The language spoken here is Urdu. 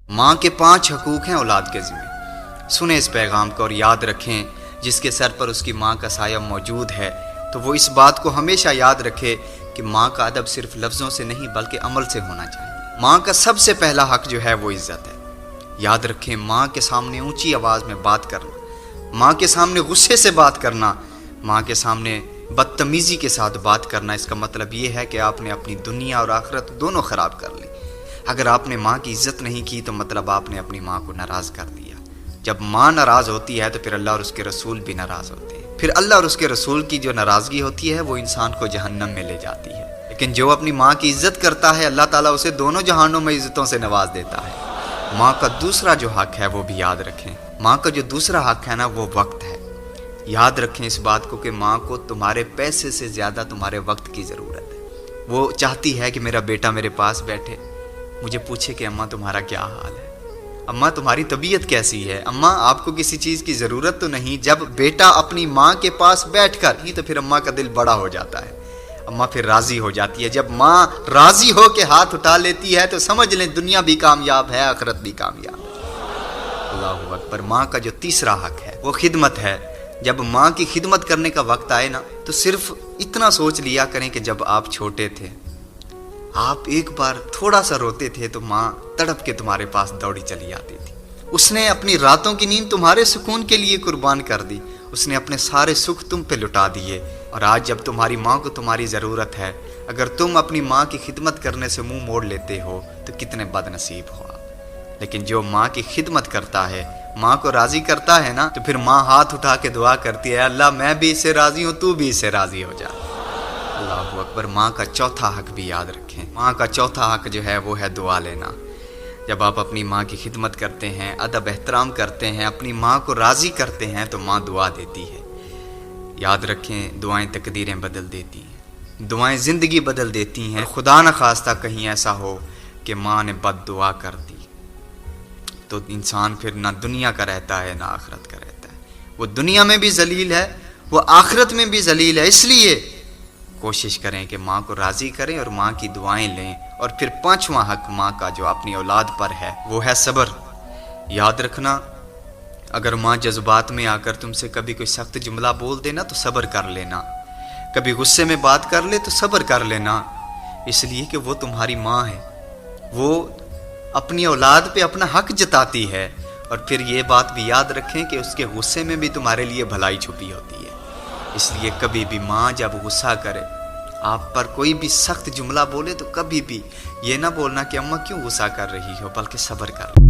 ماں کے 5 حقوق ہیں اولاد کے ذمہ۔ سنیں اس پیغام کو اور یاد رکھیں، جس کے سر پر اس کی ماں کا سایہ موجود ہے تو وہ اس بات کو ہمیشہ یاد رکھے کہ ماں کا ادب صرف لفظوں سے نہیں بلکہ عمل سے ہونا چاہیے۔ ماں کا سب سے پہلا حق جو ہے وہ عزت ہے۔ یاد رکھیں، ماں کے سامنے اونچی آواز میں بات کرنا، ماں کے سامنے غصے سے بات کرنا، ماں کے سامنے بدتمیزی کے ساتھ بات کرنا، اس کا مطلب یہ ہے کہ آپ نے اپنی دنیا اور آخرت دونوں خراب کر لی۔ اگر آپ نے ماں کی عزت نہیں کی تو مطلب آپ نے اپنی ماں کو ناراض کر دیا۔ جب ماں ناراض ہوتی ہے تو پھر اللہ اور اس کے رسول بھی ناراض ہوتے ہیں۔ پھر اللہ اور اس کے رسول کی جو ناراضگی ہوتی ہے وہ انسان کو جہنم میں لے جاتی ہے۔ لیکن جو اپنی ماں کی عزت کرتا ہے، اللہ تعالیٰ اسے دونوں جہانوں میں عزتوں سے نواز دیتا ہے۔ ماں کا دوسرا جو حق ہے وہ بھی یاد رکھیں۔ ماں کا جو دوسرا حق ہے نا وہ وقت ہے۔ یاد رکھیں اس بات کو کہ ماں کو تمہارے پیسے سے زیادہ تمہارے وقت کی ضرورت ہے۔ وہ چاہتی ہے کہ میرا بیٹا میرے پاس بیٹھے، مجھے پوچھے کہ اماں تمہارا کیا حال ہے، اماں تمہاری طبیعت کیسی ہے، اماں آپ کو کسی چیز کی ضرورت تو نہیں۔ جب بیٹا اپنی ماں کے پاس بیٹھ کر ہی تو پھر اماں کا دل بڑا ہو جاتا ہے، اماں پھر راضی ہو جاتی ہے۔ جب ماں راضی ہو کے ہاتھ اٹھا لیتی ہے تو سمجھ لیں دنیا بھی کامیاب ہے، آخرت بھی کامیاب ہے۔ اللہ اکبر۔ ماں کا جو تیسرا حق ہے وہ خدمت ہے۔ جب ماں کی خدمت کرنے کا وقت آئے نا تو صرف اتنا سوچ لیا کریں کہ جب آپ چھوٹے تھے، آپ ایک بار تھوڑا سا روتے تھے تو ماں تڑپ کے تمہارے پاس دوڑی چلی آتی تھی۔ اس نے اپنی راتوں کی نیند تمہارے سکون کے لیے قربان کر دی، اس نے اپنے سارے سکھ تم پہ لٹا دیے۔ اور آج جب تمہاری ماں کو تمہاری ضرورت ہے، اگر تم اپنی ماں کی خدمت کرنے سے منہ موڑ لیتے ہو تو کتنے بد نصیب ہو آپ۔ لیکن جو ماں کی خدمت کرتا ہے، ماں کو راضی کرتا ہے نا، تو پھر ماں ہاتھ اٹھا کے دعا کرتی ہے، اللہ میں بھی اس سے راضی ہوں، تو بھی اس سے راضی ہو جا۔ اللہ اکبر۔ ماں کا چوتھا حق بھی یاد رکھیں۔ ماں کا چوتھا حق جو ہے وہ ہے دعا لینا۔ جب آپ اپنی ماں کی خدمت کرتے ہیں، ادب احترام کرتے ہیں، اپنی ماں کو راضی کرتے ہیں تو ماں دعا دیتی ہے۔ یاد رکھیں، دعائیں تقدیریں بدل دیتی ہیں، دعائیں زندگی بدل دیتی ہیں۔ خدا نہ خواستہ کہیں ایسا ہو کہ ماں نے بد دعا کر دی تو انسان پھر نہ دنیا کا رہتا ہے نہ آخرت کا رہتا ہے۔ وہ دنیا میں بھی ذلیل ہے، وہ آخرت میں بھی ذلیل ہے۔ اس لیے کوشش کریں کہ ماں کو راضی کریں اور ماں کی دعائیں لیں۔ اور پھر 5واں حق ماں کا جو اپنی اولاد پر ہے وہ ہے صبر۔ یاد رکھنا، اگر ماں جذبات میں آ کر تم سے کبھی کوئی سخت جملہ بول دینا تو صبر کر لینا، کبھی غصے میں بات کر لے تو صبر کر لینا، اس لیے کہ وہ تمہاری ماں ہے، وہ اپنی اولاد پہ اپنا حق جتاتی ہے۔ اور پھر یہ بات بھی یاد رکھیں کہ اس کے غصے میں بھی تمہارے لیے بھلائی چھپی ہوتی ہے۔ اس لیے کبھی بھی ماں جب غصہ کرے، آپ پر کوئی بھی سخت جملہ بولے تو کبھی بھی یہ نہ بولنا کہ اماں کیوں غصہ کر رہی ہو، بلکہ صبر کر